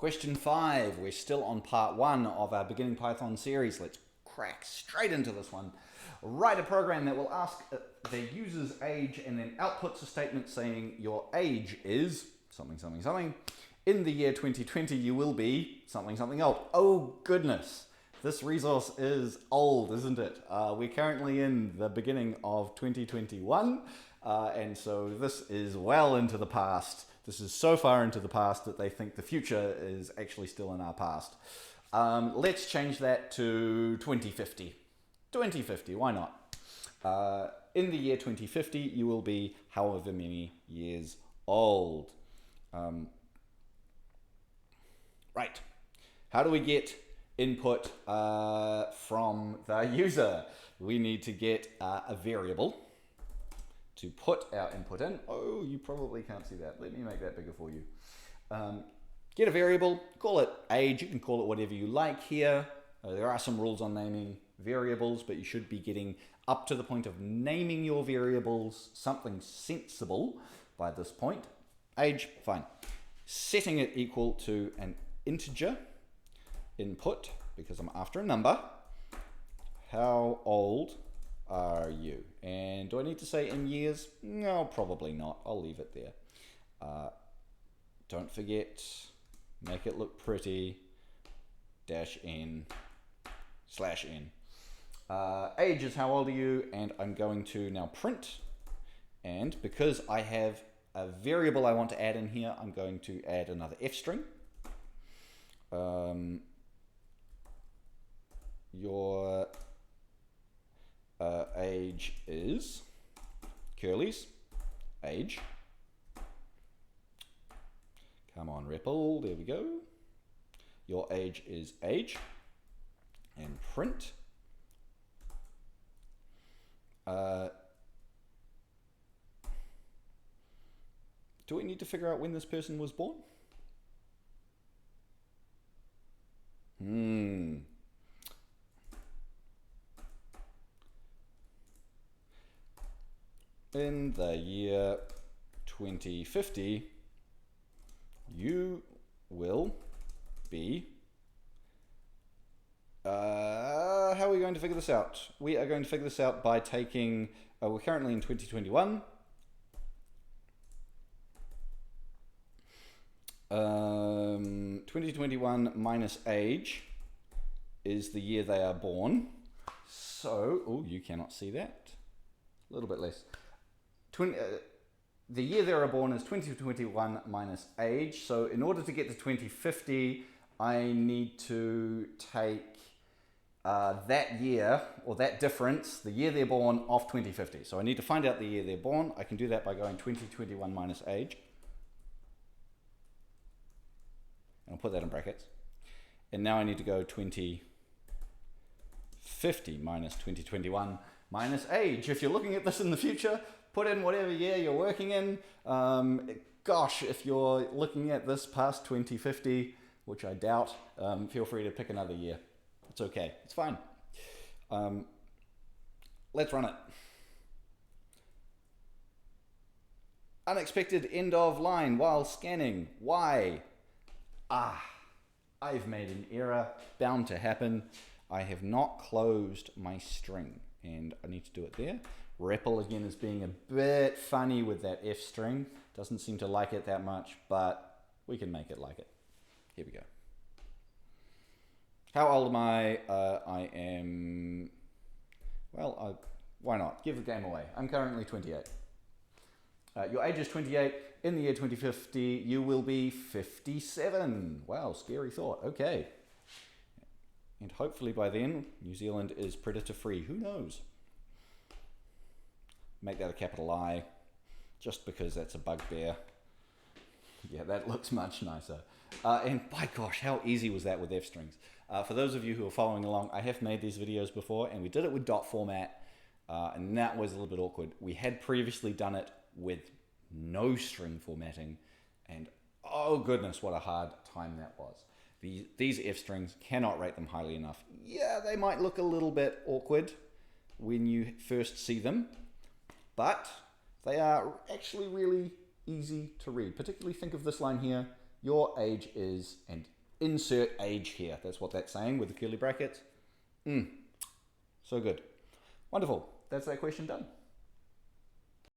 Question 5. We're still on part 1 of our Beginning Python series. Let's crack straight into this one. Write a program that will ask the user's age and then outputs a statement saying your age is something, something, something. In the year 2020, you will be something, something old. Oh, goodness. This resource is old, isn't it? We're currently in the beginning of 2021, and so this is well into the past. This is so far into the past that they think the future is actually still in our past. Let's change that to 2050. 2050, why not? In the year 2050, you will be however many years old. Right. How do we get input from the user? We need to get a variable to put our input in. Oh, you probably can't see that. Let me make that bigger for you. Get a variable, call it age. You can call it whatever you like here. There are some rules on naming variables, but you should be getting up to the point of naming your variables something sensible by this point. Age, fine. Setting it equal to an integer input, because I'm after a number. How old are you? And do I need to say in years? No, probably not. I'll leave it there. Don't forget, make it look pretty, -n/n. Age is how old are you, and I'm going to now print, and because I have a variable I want to add in here, I'm going to add another f string. Your age is curly's age. Come on, REPL, there we go. Your age is age, and print. Do we need to figure out when this person was born? In the year 2050, you will be... how are we going to figure this out? We are going to figure this out by taking... we're currently in 2021. 2021 minus age is the year they are born. So, oh, you cannot see that. A little bit less. The year they were born is 2021 minus age. So in order to get to 2050, I need to take that year, or that difference, the year they're born, off 2050. So I need to find out the year they're born. I can do that by going 2021 minus age. I'll put that in brackets. And now I need to go 2050 minus 2021 minus age. If you're looking at this in the future, put in whatever year you're working in. Gosh, if you're looking at this past 2050, which I doubt, feel free to pick another year. It's okay. It's fine. Let's run it. Unexpected end of line while scanning. Why? I've made an error, bound to happen. I have not closed my string, and I need to do it there. REPL again is being a bit funny with that F string. Doesn't seem to like it that much, but we can make it like it. Here we go. How old am I? I am, well, why not? Give the game away. I'm currently 28. Your age is 28. In the year 2050, you will be 57. Wow, scary thought. Okay. And hopefully by then, New Zealand is predator free. Who knows? Make that a capital I, just because that's a bugbear. Yeah, that looks much nicer. And by gosh, how easy was that with F strings? For those of you who are following along, I have made these videos before, and we did it with dot format, and that was a little bit awkward. We had previously done it with no string formatting, and oh goodness, what a hard time that was. These F strings, cannot rate them highly enough. Yeah, they might look a little bit awkward when you first see them, but they are actually really easy to read. Particularly think of this line here. your age is, and insert age here. That's what that's saying with the curly brackets. So good. Wonderful. That's that question done.